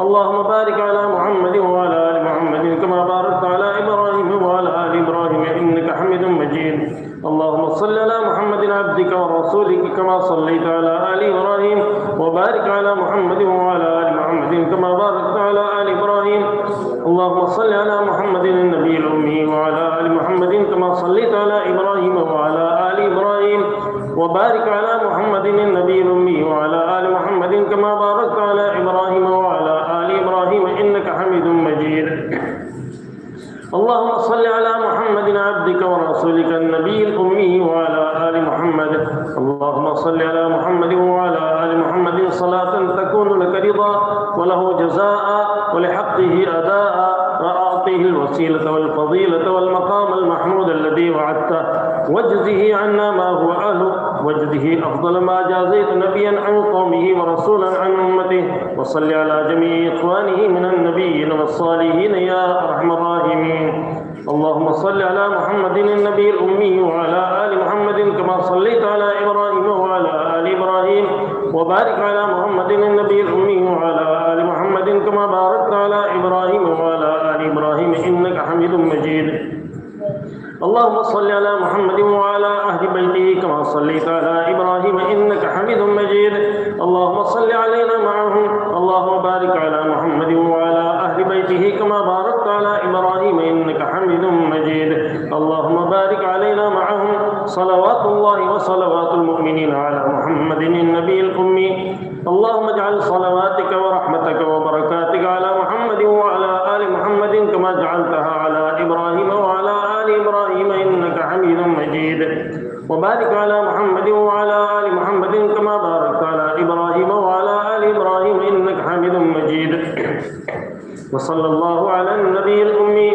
اللهم بارك على محمد وعلى آل محمد كما باركت على إبراهيم وعلى آل إبراهيم عبدك ورسولك كما صليت على آل إبراهيم وبارك على محمد وعلى آل محمد كما باركت على آل إبراهيم. اللهم صل على محمد النبي الأمي وعلى آل محمد كما صليت على إبراهيم وعلى آل إبراهيم وبارك على محمد النبي الأمي وعلى آل محمد كما باركت على إبراهيم وعلى آل إبراهيم إنك حميد مجيد. اللهم صل على محمد عبدك ورسولك النبي الأمي وعلى آل محمد. اللهم صل على محمد وعلى آل محمد صلاة تكون لك رضا وله جزاء ولحقه أداء وأعطيه الوسيلة والفضيلة والمقام المحمود الذي وعدته واجزه عنا ما هو أهله واجزه أفضل ما جازيت نبيا عن قومه ورسولا عن أمته. وصل على جميع إخوانه من النبيين والصالحين يا أرحم الراحمين. اللهم صل على محمد النبي الأمي وعلى آل محمد كما صليت على إبراهيم وعلى آل إبراهيم وبارك على محمد النبي الأمي وعلى آل محمد كما باركت على إبراهيم وعلى آل إبراهيم إنك حميد مجيد. اللهم صل على محمد وعلى أهل بيته كما صليت على إبراهيم إنك حميد مجيد. اللهم صل علينا معهم. اللهم بارك على محمد وعلى أهل بيته كما باركت على إبراهيم إنك حميد مجيد. اللهم بارك علينا معهم. صلوات الله وصلوات المؤمنين على محمد النبي الأمي. اللهم اجعل صلواتك ورحمتك وبركاتك على محمد وعلى آل محمد كما جعلتها على إبراهيم وعلى آل إبراهيم إنك حميد مجيد. وبارك على محمد وعلى آل محمد كما باركت على إبراهيم وعلى آل إبراهيم إنك حميد مجيد. وصلى الله على النبي الأمي.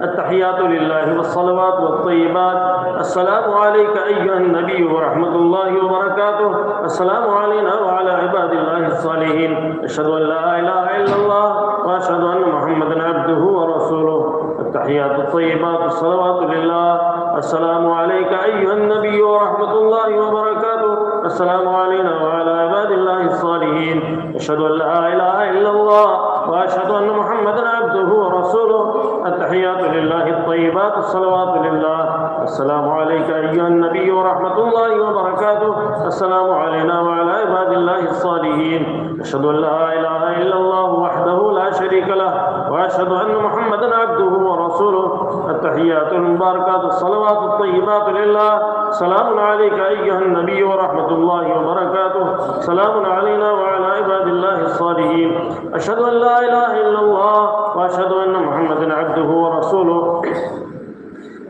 التحيات لله والصلوات والطيبات. السلام عليك أيها النبي ورحمة الله وبركاته. السلام علينا وعلى عباد الله الصالحين. أشهد أن لا إله إلا الله وأشهد أن محمدا عبده ورسوله. التحيات الطيبات الصلوات لله. السلام عليك أيها النبي ورحمة الله وبركاته. السلام علينا وعلى عباد الله الصالحين. أشهد أن لا إله إلا الله وأشهد أن محمدا عبده ورسوله. التحيات لله الطيبات الصلوات لله. السلام عليك أيها النبي ورحمة الله وبركاته. السلام علينا وعلى عباد الله الصالحين. أشهد أن لا إله إلا الله وحده لا شريك له وأشهد أن محمدا عبده ورسوله. التحيات المباركات الصلوات الطيبات لله. سلام عليك أيها النبي ورحمة الله وبركاته. سلام علينا وعلى عباد الله الصالحين. أشهد أن لا إله إلا الله وأشهد أن محمدا عبده ورسوله.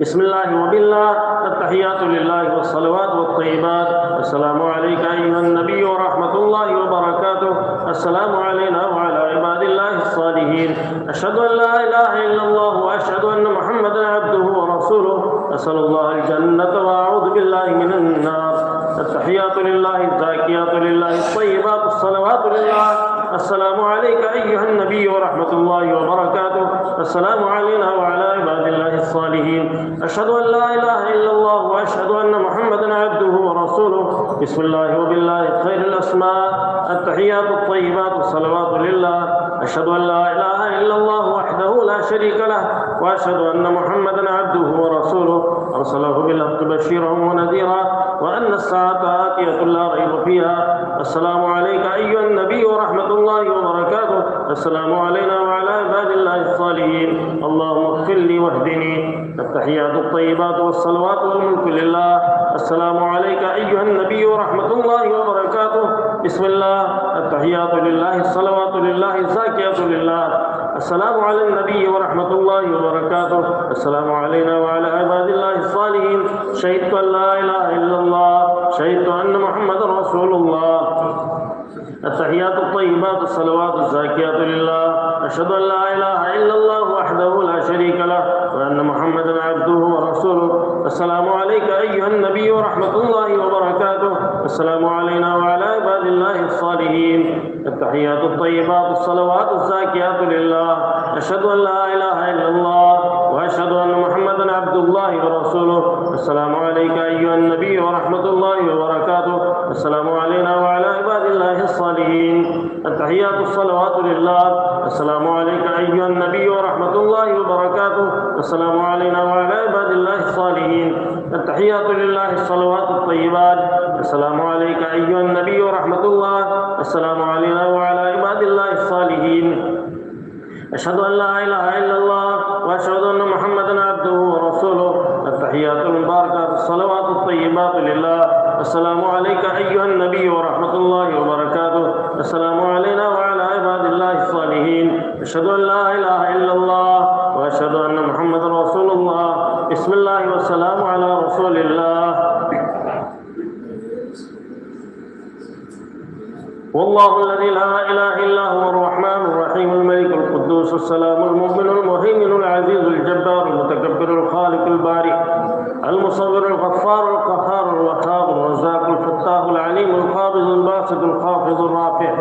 بسم الله وبالله. التحيات لله والصلوات والطيبات. السلام عليك أيها النبي ورحمة الله وبركاته. السلام علينا وعلى عباد الله الصالحين. أشهد أن لا إله إلا الله وأشهد أن محمدا عبده ورسوله. أسأل الله الجنة وأعوذ بالله من النار. التحيات لله الزاكيات لله الطيبات الصلوات لله. السلام عليك أيها النبي ورحمة الله وبركاته. السلام علينا وعلى عباد الله الصالحين. أشهد أن لا إله إلا الله وأشهد أن محمدا عبده ورسوله. بسم الله وبالله خير الأسماء. التحيات الطيبات الصلوات لله. أشهد أن لا إله إلا الله وحده لا شريك له وأشهد أن محمدا عبده ورسوله. أرسله بالحق بشيرا ونذيرا وأن الساعة آتية لا ريب فيها. السلام عليك أيها النبي ورحمة الله وبركاته. السلام علينا وعلى عباد الله الصالحين. اللهم اغفر لي واهدني. التحيات الطيبات والصلوات والملك لله. السلام عليك أيها النبي ورحمة الله وبركاته. بسم الله. التحيات لله الصلوات لله الزاكيات لله. السلام على النبي ورحمة الله وبركاته. السلام علينا وعلى عباد الله الصالحين. شهدت أن لا إله إلا الله. شهدت أن محمدا رسول الله. التحيات الطيبات الصلوات الزاكيات لله. أشهد أن لا إله إلا الله وحده لا شريك له وأن محمدا عبده ورسوله. السلام عليك أيها النبي ورحمة الله وبركاته. السلام علينا وعلى عباد الله الصالحين. التحيات الطيبات الصلوات الزاكيات لله. أشهد أن لا إله إلا الله وأشهد أن محمدا عبد الله ورسوله. السلام عليك أيها النبي ورحمة الله وبركاته. السلام علينا وعلى عباد الله الصالحين. التحيات الصلوات لله. السلام عليك أيها النبي ورحمة الله وبركاته. السلام علينا وعلى عباد الله الصالحين. التحيات لله الصلوات الطيبات. السلام عليك أيها النبي ورحمة الله. السلام علينا وعلى عباد الله الصالحين. أشهد أن لا إله إلا الله وأشهد أن محمدا عبده ورسوله. التحيات المباركات الصلوات الطيبات لله. السلام عليك أيها النبي ورحمة الله وبركاته. السلام علينا وعلى عباد الله الصالحين. أشهد أن لا إله إلا الله وأشهد أن محمدا رسول الله. بسم الله والسلام على رسول الله. والله الذي لا إله إلا هو الرحمن الرحيم الملك القدوس السلام المؤمن المهيمن العزيز الجبار المتكبر الخالق البارئ المصور الغفار القهار الوهاب الرزاق الفتاح العليم القابض الباسط الخافض الرافع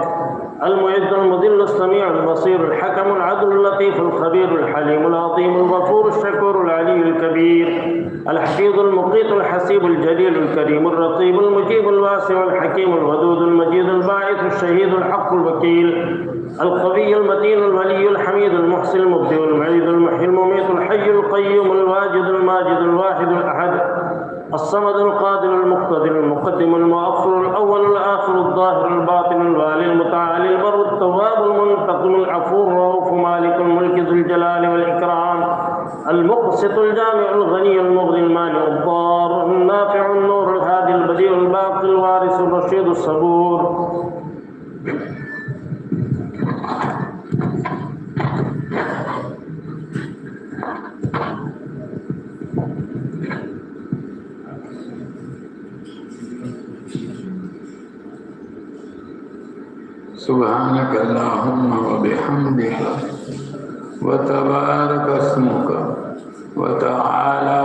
المعز المذل السميع البصير الحكم العدل اللطيف الخبير الحليم العظيم الغفور الشكور العلي الكبير الحفيظ المقيت الحسيب الجليل الكريم الرقيب المجيب الواسع الحكيم الودود المجيد الباعث الشهيد الحق الوكيل القوي المتين الولي الحميد المحسن المبدئ المعيد المحيي المميت الحي القيوم الواجد الماجد الواحد الأحد الصمد القادر المقتدر المقدم المؤخر الأول الآخر الظاهر الباطن الوالي المتعالي البر التواب المنتقم العفو الرؤوف مالك الملك ذو الجلال والإكرام المقسط الجامع الغني المغني المانع الضار النافع النور الهادي البديع الباقي الوارث الرشيد الصبور. سبحانك اللهم وبحمدك وتبارك اسمك وتعالى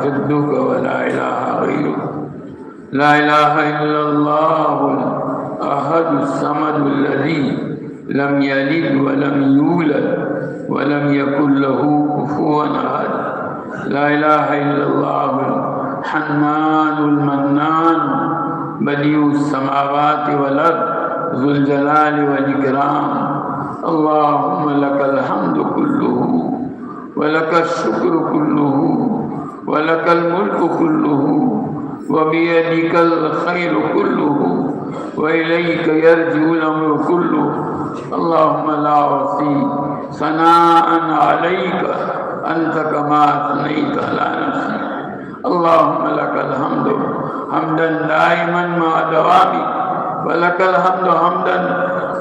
جدك ولا إله غيرك. لا إله إلا الله الأحد الصمد الذي لم يلد ولم يولد ولم يكن له كفوا أحد. لا إله إلا الله الحنان المنان بديع السماوات والأرض ذو الجلال والإكرام. اللهم لك الحمد كله ولك الشكر كله ولك الملك كله وبيدك الخير كله وإليك يرجع الأمر كله. اللهم لا أحصي ثناء عليك أنت كما أثنيت على نفسك. اللهم لك الحمد حمدا دائما مع دوامك ولك الحمد حمدا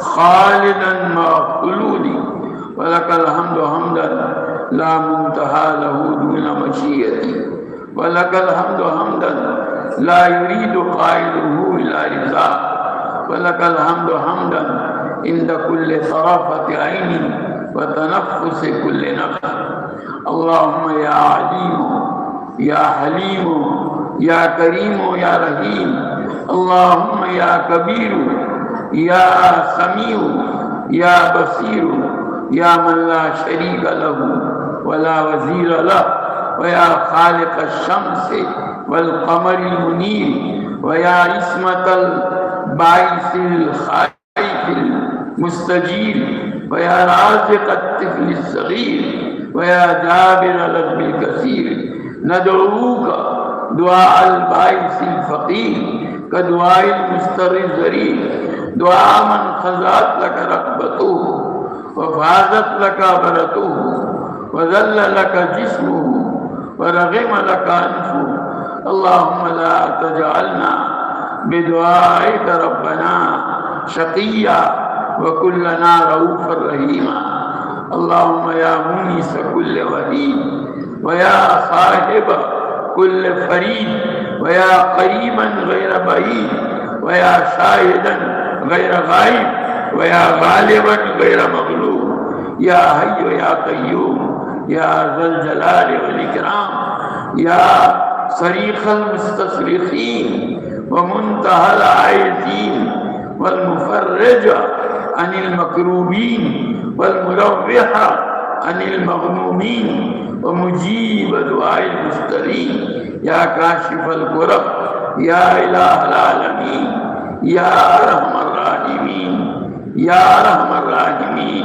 خالدا مع خلودي ولك الحمد حمدا لا منتهى له دون مشيئتي ولك الحمد حمدا لا يريد قائله إلا رضاك ولك الحمد حمدا عند كل طرفة عين وتنفس كل نفس. اللهم يا عليم يا حليم يا كريم يا رحيم. اللهم يا كبير يا سميع يا بصير يا من لا شريك له ولا وزير له ويا خالق الشمس والقمر المنير ويا عصمة الباعث الخائف المستجير ويا رازق الطفل الصغير ويا جابر الأجر الكثير. ندعوك دعاء الباعث الفقير كدعاء المستر الذريع. دعاء من خضعت لك رقبته وفازت لك برته وذل لك جسمه ورغم لك أنفه. اللهم لا تجعلنا بدعائك ربنا شقيا وكلنا رؤوفا رحيما. اللهم يا مونس كل ولي ويا صاحب كل فريد ويا قريبا غير بعيد ويا شاهدا غير غائب ويا غالبا غير مغلوب. يا حي يا قيوم يا ذا الجلال والإكرام يا صريخ المستصرخين ومنتهى العائزين والمفرج عن المكروبين والمروح عن المغمومين ومجيب دعاء المسترين. يا كاشف الكرب يا إله العالمين يا أرحم الراحمين يا أرحم الراحمين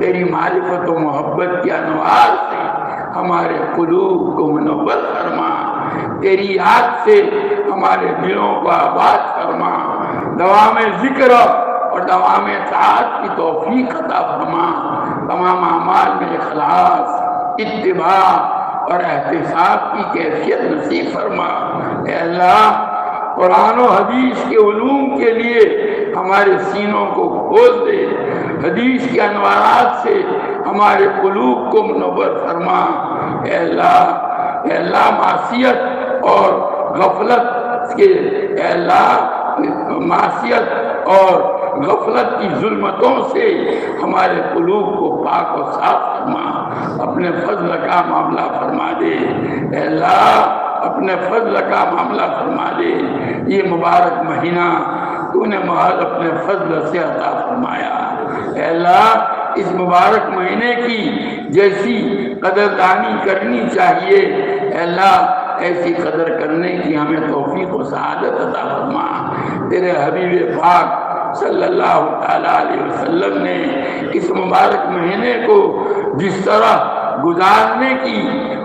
تیری معرفت و محبت کے انوار سے ہمارے قلوب کو منور فرما، تیری یاد سے ہمارے دلوں کو آباد فرما، دوام ذکر اور دوام اطاعت کی توفیق عطا فرما، تمام اعمال میں اخلاص، اتباع اور احتساب کی کیفیت نصیب فرما۔ اے اللہ، قرآن و حدیث کے علوم کے لیے ہمارے سینوں کو کھول دے، حدیث کے انوارات سے ہمارے قلوب کو منور فرما۔ اے اللہ معصیت اور غفلت کے اے اللہ معصیت اور غفلت کی ظلمتوں سے ہمارے قلوب کو پاک و صاف فرما، اپنے فضل کا معاملہ فرما دے۔ اے اللہ، اپنے فضل کا معاملہ فرما دے۔ یہ مبارک مہینہ تو نے محض اپنے فضل سے عطا فرمایا۔ اے اللہ، اس مبارک مہینے کی جیسی قدردانی کرنی چاہیے، اے اللہ ایسی قدر کرنے کی ہمیں توفیق و سعادت عطا فرما۔ تیرے حبیب پاک صلی اللہ تعالیٰ علیہ وسلم نے اس مبارک مہینے کو جس طرح گزارنے کی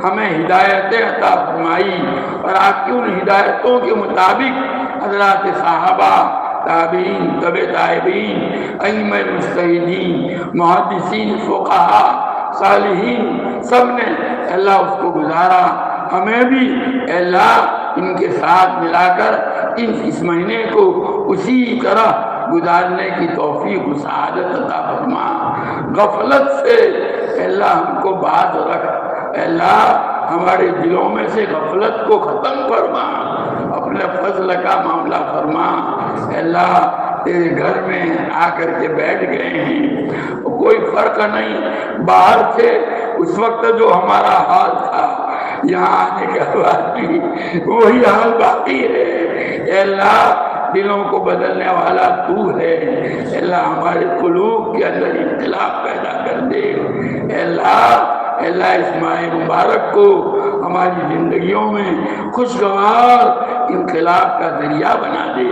ہمیں ہدایتیں عطا فرمائی، اور آپ کی ان ہدایتوں کے مطابق حضرات صحابہ، تابعین، تبع تابعین، ائمہ مجتہدین، محدثین، فقہاء، صالحین، سب نے اللہ اس کو گزارا۔ ہمیں بھی اللہ ان کے ساتھ ملا کر اس مہینے کو اسی طرح گزارنے کی توفیق و سعادت عطا فرما۔ غفلت سے اللہ ہم کو باز رکھ، اللہ ہمارے دلوں میں سے غفلت کو ختم فرما، اپنے فضل کا معاملہ فرما۔ اللہ تیرے گھر میں آ کر کے بیٹھ گئے ہیں، کوئی فرق نہیں، باہر تھے اس وقت جو ہمارا حال تھا، یہاں آنے کے بعد بھی وہی حال باقی ہے۔ اے اللہ، دلوں کو بدلنے والا تو ہے، اے اللہ ہمارے قلوب کے اندر انقلاب پیدا کر دے۔ اے اللہ اس ماہ مبارک کو ہماری زندگیوں میں خوشگوار انقلاب کا ذریعہ بنا دے۔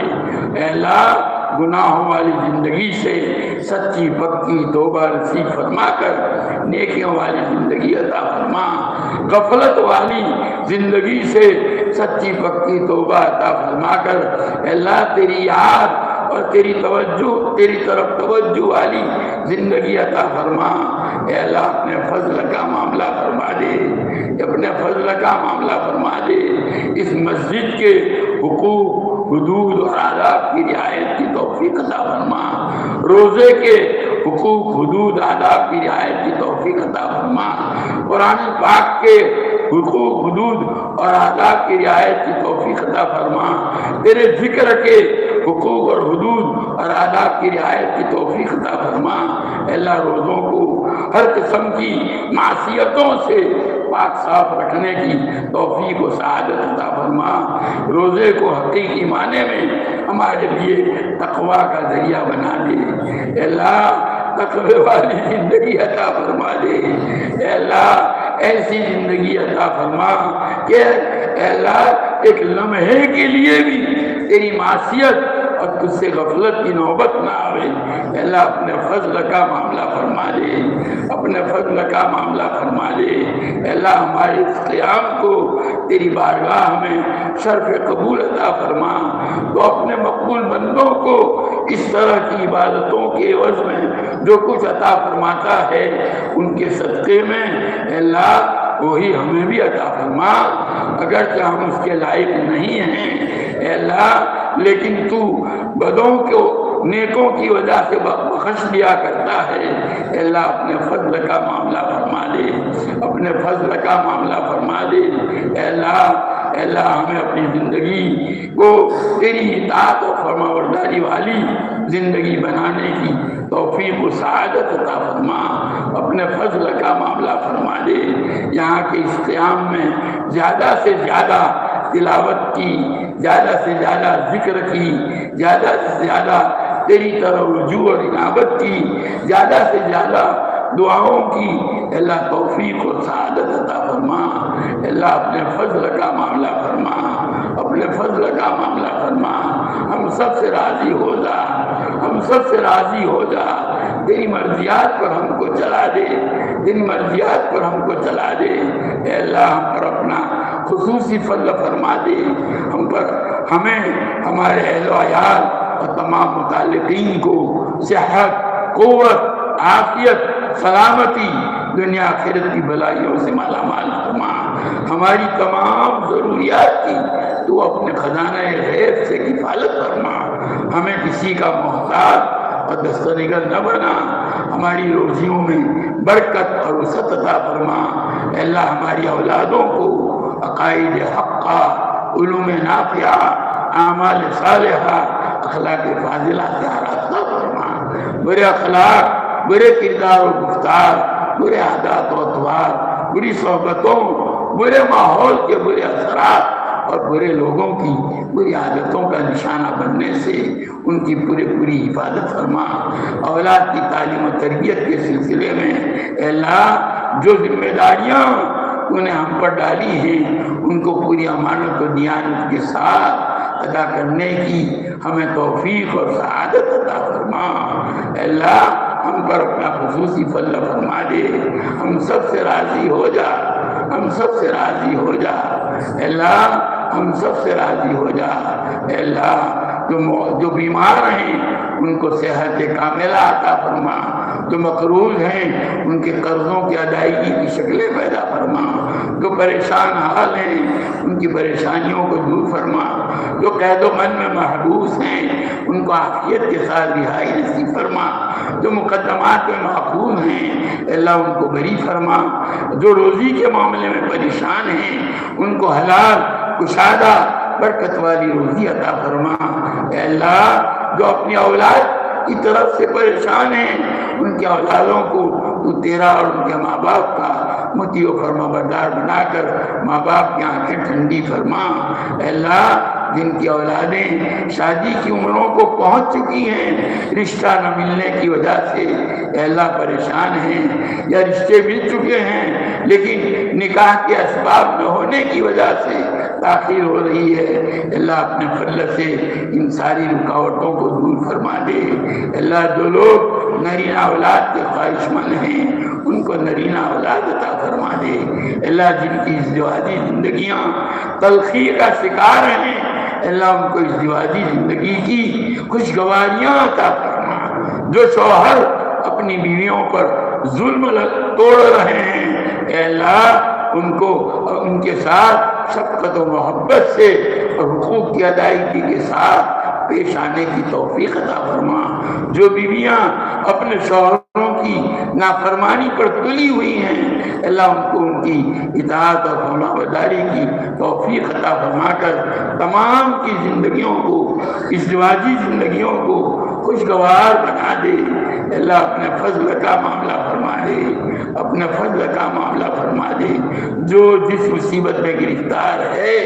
اے اللہ، گناہوں والی زندگی سے سچی پکی توبہ نصیب فرما کر نیکیوں والی زندگی عطا فرما، غفلت والی زندگی سے سچی پکی توبہ عطا فرما کر اے اللہ تیری یاد اور تیری طرف توجہ والی زندگی عطا فرما۔ اے اللہ اپنے فضل کا معاملہ فرما دے، اپنے فضل کا معاملہ فرما دے۔ اس مسجد کے حقوق، حدود اور آداب کی رعایت کی توفیق عطا فرما، روزے کے حقوق، حدود، آداب کی رعایت کی توفیق عطا فرما، قرآن پاک کے حقوق، حدود اور آداب کی رعایت کی توفیق عطا فرما، تیرے ذکر کے حقوق اور حدود اور آداب کی رعایت کی توفیق عطا فرما۔ اے اللہ روزوں کو ہر قسم کی معصیتوں سے پاک صاف رکھنے کی توفیق و سعادت عطا فرما، روزے کو حقیقی معنی میں ہمارے لیے تقویٰ کا ذریعہ بنا دے۔ اے اللہ تقوی والی زندگی عطا فرما دے۔ اے اللہ ایسی زندگی عطا فرما کہ اے اللہ ایک لمحے کے لیے بھی تیری معصیت اور تجھ سے غفلت کی نوبت نہ آئے۔ اے اللہ اپنے فضل کا معاملہ فرما دے، اپنے فضل کا معاملہ فرما دے۔ اے اللہ ہمارے اس قیام کو تیری بارگاہ میں شرف قبول عطا فرما، تو اپنے مقبول بندوں کو اس طرح کی عبادتوں کے عوض میں جو کچھ عطا فرماتا ہے ان کے صدقے میں اے اللہ وہی ہمیں بھی عطا فرما، اگرچہ ہم اس کے لائق نہیں ہیں اے اللہ، لیکن تو بدوں کو نیکوں کی وجہ سے بخش دیا کرتا ہے۔ اے اللہ اپنے فضل کا معاملہ فرما دے، اپنے فضل کا معاملہ فرما دے۔ اے اللہ ہمیں اپنی زندگی کو تیری اطاعت اور فرمانبرداری والی زندگی بنانے کی توفیق و سعادت عطا فرما، اپنے فضل کا معاملہ فرما دے۔ یہاں کے اس قیام میں زیادہ سے زیادہ تلاوت کی، زیادہ سے زیادہ ذکر کی، زیادہ سے زیادہ تیری طرف رجوع اور انابت کی، زیادہ سے زیادہ دعاؤں کی اللہ توفیق اور سعادت عطا فرما۔ اللہ اپنے فضل کا معاملہ فرما، اپنے فضل کا معاملہ فرما، ہم سب سے راضی ہو جا، ہم سب سے راضی ہو جا۔ تیری مرضیات پر ہم کو چلا دے، تیری مرضیات پر ہم کو چلا دے۔ اے اللہ ہم پر اپنا خصوصی فضل فرما دے، ہم پر، ہمیں، ہمارے اہل و عیال اور تمام متعلقین کو صحت، قوت، عافیت، سلامتی، دنیا آخرت کی بلائیوں سے مالا مال فرما۔ ہماری تمام ضروریات کی تو اپنے خزانہ غیب سے کفالت فرما، ہمیں کسی کا محتاج اور دسترگر نہ بنا، ہماری روزیوں میں برکت اور وسعت عطا فرما۔ اے اللہ ہماری اولادوں کو عقائد حقہ، علوم نافعہ، اعمال صالحہ، اخلاق فاضلہ سے آراستہ فرما۔ برے اخلاق، برے کردار و گفتار، برے عادات و اطوار، بری صحبتوں، برے ماحول کے برے اثرات اور برے لوگوں کی بری عادتوں کا نشانہ بننے سے ان کی پوری حفاظت فرما۔ اولاد کی تعلیم و تربیت کے سلسلے میں اے اللہ جو ذمہ داریاں انہیں ہم پر ڈالی ہیں ان کو پوری امانت و دیانت کے ساتھ ادا کرنے کی ہمیں توفیق اور سعادت عطا فرما۔ اے اللہ ہم پر اپنا خصوصی فضل فرما دے، ہم سب سے راضی ہو جا، ہم سب سے راضی ہو جا۔ اے اللہ ہم سب سے راضی ہو جا۔ اے اللہ جو بیمار ہیں ان کو صحت کاملہ عطا فرما، جو مقروض ہیں ان کے قرضوں کی ادائیگی کی شکلیں پیدا فرما، جو پریشان حال ہیں ان کی پریشانیوں کو دور فرما، جو قید و بند میں محبوس ہیں ان کو عافیت کے ساتھ رہائی نصیب فرما، جو مقدمات میں محفوظ ہیں اللہ ان کو بری فرما، جو روزی کے معاملے میں پریشان ہیں ان کو حلال کشادہ برکت والی روزی عطا فرما۔ اے اللہ جو اپنی اولاد کی طرف سے پریشان ہیں ان کے اولادوں کو تو تیرا اور ان کے ماں باپ کا مطیع و فرما بردار بنا کر ماں باپ کی آنکھیں ٹھنڈی فرما۔ اے اللہ جن کی اولادیں شادی کی عمروں کو پہنچ چکی ہیں، رشتہ نہ ملنے کی وجہ سے اے اللہ پریشان ہیں، یا رشتے مل چکے ہیں لیکن نکاح کے اسباب نہ ہونے کی وجہ سے تاخیر ہو رہی ہے، اللہ اپنے فضل سے ان ساری رکاوٹوں کو دور فرما دے۔ اللہ جو لوگ نرینہ اولاد کے خواہش مند ہیں ان کو نرینہ اولاد عطا فرما دے۔ اللہ جن کی ازدواجی زندگیاں تلخی کا شکار ہیں اللہ ان کو ازدواجی زندگی کی خوشگواریاں عطا فرما۔ جو شوہر اپنی بیویوں پر ظلم توڑ رہے ہیں اے اللہ ان کو ان کے ساتھ شفقت و محبت سے اور حقوق کی ادائیگی کے ساتھ پیش آنے کی توفیق عطا فرما۔ جو بیویاں اپنے شوہروں کی نافرمانی پر تلی ہوئی ہیں اللہ ان کو ان کی اطاعت اور فرما برداری کی توفیق عطا فرما کر تمام کی زندگیوں کو، ازدواجی زندگیوں کو خوشگوار بنا دے۔ اللہ اپنے فضل کا معاملہ فرما دے، اپنے فضل کا معاملہ فرما دے۔ جو جس مصیبت میں گرفتار ہے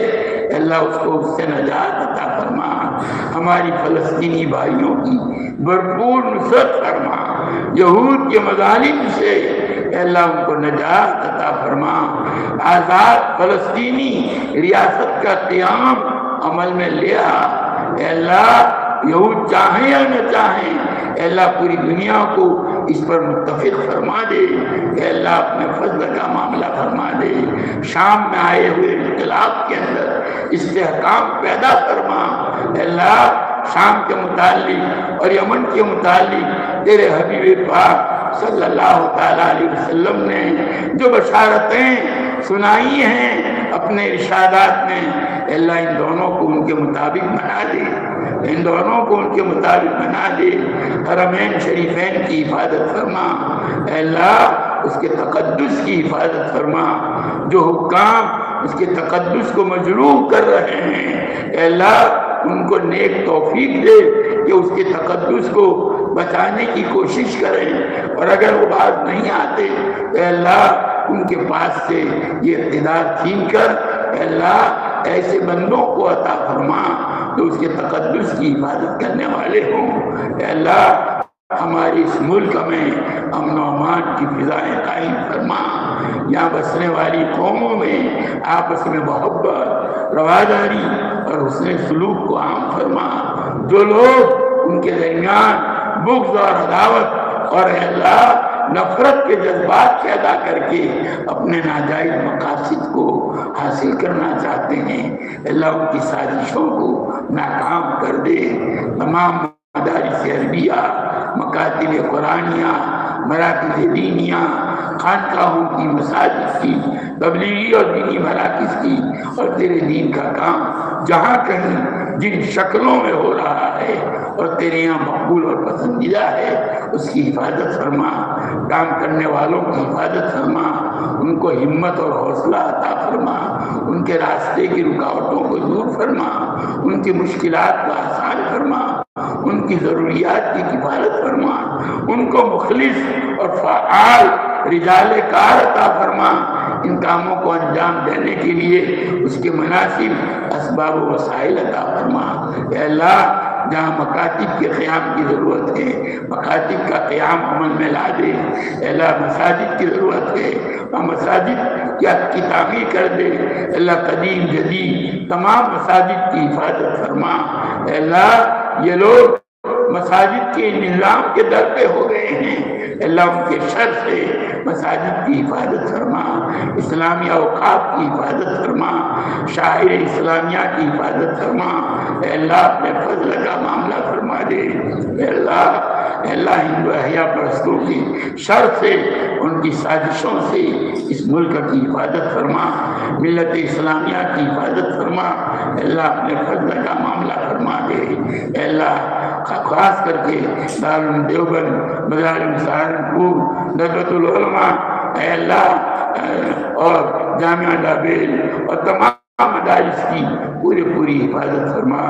اللہ اس کو اس سے نجات عطا فرما۔ ہماری فلسطینی بھائیوں کی بھرپور نصرت فرما، یہود کے مظالم سے اللہ ان کو نجات عطا فرما۔ آزاد فلسطینی ریاست کا قیام عمل میں لے آ اے اللہ، یہود چاہیں یا نہ چاہیں اے اللہ پوری دنیا کو اس پر متفق فرما دے۔ اے اللہ اپنے فضل کا معاملہ فرما دے۔ شام میں آئے ہوئے انقلاب کے اندر استحکام پیدا فرما۔ اے اللہ شام کے متعلق اور یمن کے متعلق تیرے حبیب پاک صلی اللہ تعالیٰ علیہ وسلم نے جو بشارتیں سنائی ہیں اپنے ارشادات میں اے اللہ ان دونوں کو ان کے مطابق بنا دے، ان دونوں کو ان کے مطابق بنا دے۔ حرمین شریفین کی حفاظت فرما اے اللہ، اس کے تقدس کی حفاظت فرما۔ جو حکام اس کے تقدس کو مجروح کر رہے ہیں اے اللہ ان کو نیک توفیق دے کہ اس کے تقدس کو بچانے کی کوشش کریں، اور اگر وہ بات نہیں آتے اے اللہ ان کے پاس سے یہ اقتدار چھین کر اے اللہ ایسے بندوں کو عطا فرما جو اس کے تقدس کی حفاظت کرنے والے ہوں۔ اے اللہ ہمارے اس ملک میں امن و امان کی فضائیں قائم فرما، یہاں بسنے والی قوموں میں آپس میں محبت، رواداری اور حسن سلوک کو عام فرما۔ جو لوگ ان کے درمیان بغض اور عداوت اور اے اللہ نفرت کے جذبات پیدا کر کے اپنے ناجائز مقاصد کو حاصل کرنا چاہتے ہیں، اللہ ان کی سازشوں کو ناکام کر دے۔ تمام مدارس عربیہ، مکاتب قرآنیہ، مراکز دینیہ، خانقاہوں کی، مساجد کی، تبلیغی اور دینی مراکز کی اور تیرے دین کا کام جہاں کہیں جن شکلوں میں ہو رہا ہے اور تیرے یہاں مقبول اور پسندیدہ ہے اس کی حفاظت فرما، کام کرنے والوں کی حفاظت فرما، ان کو ہمت اور حوصلہ عطا فرما، ان کے راستے کی رکاوٹوں کو دور فرما، ان کی مشکلات کو آسان فرما، ان کی ضروریات کی کفالت فرما، ان کو مخلص اور فعال رجال کار عطا فرما، ان کاموں کو انجام دینے کے لیے اس کے مناسب اسباب و وسائل عطا فرما۔ اے اللہ جہاں مکاتب کے قیام کی ضرورت ہے مکاتب کا قیام عمل میں لا دے۔ اے اللہ مساجد کی ضرورت ہے وہاں مساجد کی تعمیر کر دے۔ اے اللہ قدیم جدید تمام مساجد کی حفاظت فرما۔ اے اللہ یہ لوگ مساجد کے نظام کے در پہ ہو گئے ہیں، اللہ ان کے شر سے مساجد کی حفاظت فرما، اسلامی اوقاف کی حفاظت فرما، شاعر اسلامیہ کی حفاظت فرما۔ اے اللہ اپنے فضل کا معاملہ فرما دے۔ اے اللہ ہندو احیاء پرستوں کی شر سے ان کی سازشوں سے اس ملک کی حفاظت فرما، ملت اسلامیہ کی حفاظت فرما۔ اے اللہ اپنے فضل کا معاملہ فرما دے۔ اے اللہ خاص کر کے دارالعلوم دیوبند، مدارس سہارنپور، ندوۃ العلماء، اے اللہ اور جامعہ ڈابیل اور تمام مدارس کی پوری حفاظت فرما۔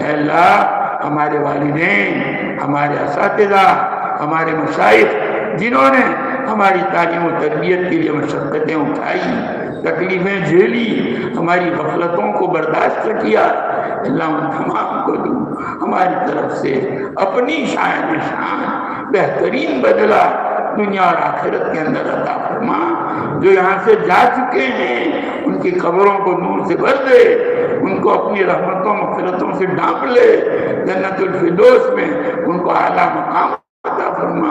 اے اللہ ہمارے والدین، ہمارے اساتذہ، ہمارے مشائخ جنہوں نے ہماری تعلیم و تربیت کے لیے مشقتیں اٹھائی، تکلیفیں جھیلی، ہماری غفلتوں کو برداشت کیا، اللہ ان تمام کو دو ہماری طرف سے اپنی شان بہترین بدلہ دنیا اور آخرت کے اندر عطا فرما۔ جو یہاں سے جا چکے ہیں ان کی قبروں کو نور سے بھر دے، ان کو اپنی رحمتوں مغفرتوں سے ڈھانپ لے، جنت الفردوس میں ان کو اعلیٰ مقام عطا فرما۔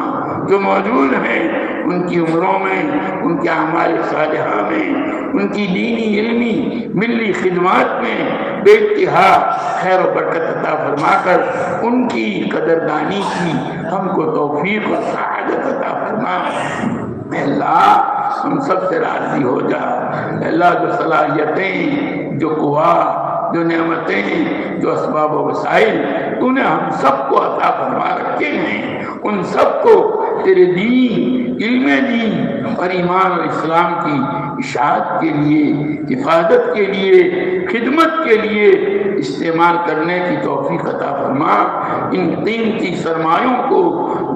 جو موجود ہیں ان کی عمروں میں، ان کے اعمال صالحہ میں، ان کی دینی علمی ملی خدمات میں بے انتہا خیر و برکت عطا فرما کر ان کی قدردانی کی ہم کو توفیق و سعادت عطا فرما۔ اے اللہ ہم سب سے راضی ہو جا۔ اے اللہ جو صلاحیتیں، جو قوا، جو نعمتیں، جو اسباب و وسائل تو نے ہم سب کو عطا فرما رکھے ہیں، ان سب کو تیرے دین، علم دین اور ایمان اور اسلام کی اشاعت کے لیے، حفاظت کے لیے، خدمت کے لیے استعمال کرنے کی توفیق عطا فرما۔ ان قیمتی سرمایوں کو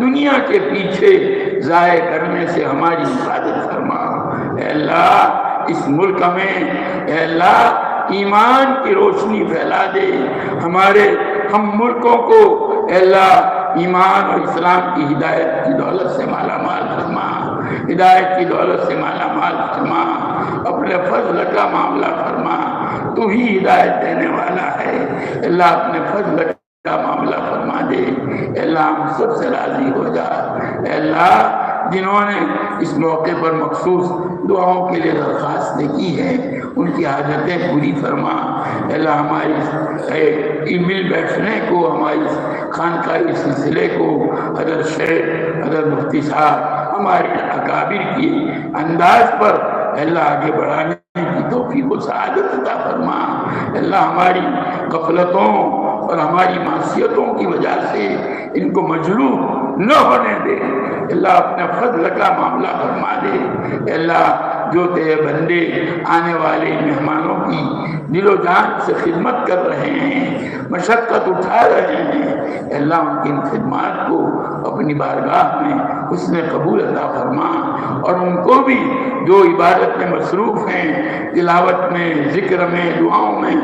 دنیا کے پیچھے ضائع کرنے سے ہماری حفاظت فرما۔ اے اللہ اس ملک میں اے اللہ ایمان کی روشنی پھیلا دے، ہم ملکوں کو اے اللہ ایمان اور اسلام کی ہدایت کی دولت سے مالا مال فرما، ہدایت کی دولت سے مالا مال فرما، اپنے فضل کا معاملہ فرما۔ تو ہی ہدایت دینے والا ہے، اللہ اپنے فضل کا معاملہ فرما دے۔ اے اللہ ہم سب سے راضی ہو جا۔ اے اللہ جنہوں نے اس موقع پر مخصوص دعاؤں کے لیے درخواستیں کی ہیں ان کی حاجتیں پوری فرما۔ اے اللہ ہماری مل بیٹھنے کو، ہماری خانقاہی سلسلے کو حضرت شیخ، حضرت مفتی صاحب ہمارے اکابر کی انداز پر اے اللہ آگے بڑھانے کی توفیق و سعادت عطا فرما۔ اے اللہ ہماری غفلتوں اور ہماری معصیتوں کی وجہ سے ان کو مجروح نہ ہونے دے۔ اللہ اپنے فضل کا معاملہ فرما دے۔ اے اللہ جو تیرے بندے آنے والے مہمانوں کی دل و جان سے خدمت کر رہے ہیں، مشقت اٹھا رہے ہیں، اے اللہ ان کی ان خدمات کو اپنی بارگاہ میں حسن قبول عطا فرما، اور ان کو بھی جو عبادت میں مصروف ہیں، تلاوت میں، ذکر میں، دعاؤں میں،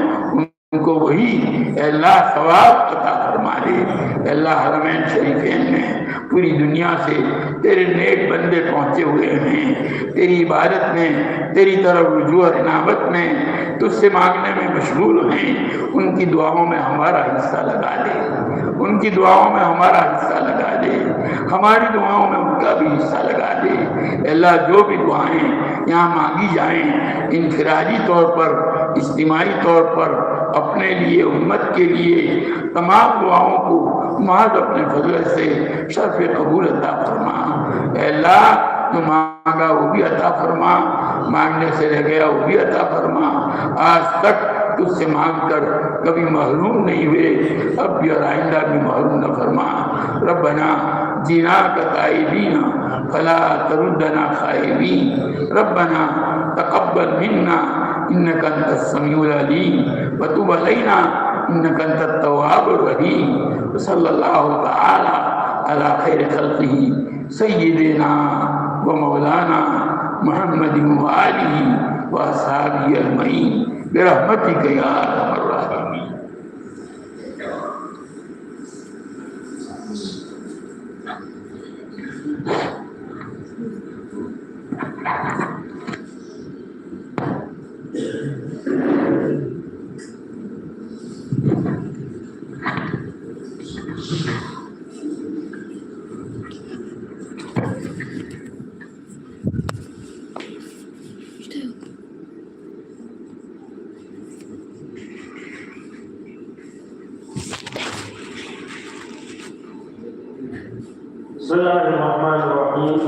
ان کو وہی اے اللہ ثواب عطا فرما دے۔ اے اللہ حرمین شریفین میں پوری دنیا سے تیرے نیک بندے پہنچے ہوئے ہیں، تیری عبادت میں، تیری طرف رجوع اور عنابت میں، تجھ سے مانگنے میں مشغول ہیں۔ ان کی دعاؤں میں ہمارا حصہ لگا دے، ان کی دعاؤں میں ہمارا حصہ لگا دے، ہماری دعاؤں میں ان کا بھی حصہ لگا دے۔ اے اللہ جو بھی دعائیں یہاں مانگی جائیں، انفرادی طور پر، اجتماعی طور پر، اپنے لیے، امت کے لیے، تمام دعاؤں کو محض اپنے فضل سے شرف قبول عطا فرما۔ اے اللہ جو مانگا وہ بھی عطا فرما، مانگنے سے رہ گیا وہ بھی عطا فرما۔ آج تک تجھ سے مانگ کر کبھی محروم نہیں ہوئے، اب بھی اور آئندہ بھی محروم نہ فرما۔ ربنا جینا کا تائبین فلا تردنا خائبین، ربنا تقبل منا انك انت السميع العليم وتب علينا انك انت التواب الرحيم، صلى الله تعالى على خير خلقه سيدنا ومولانا محمد وآله وأصحابه أجمعين برحمتك يا أرحم الراحمين۔ بسم اللہ الرحمن الرحیم۔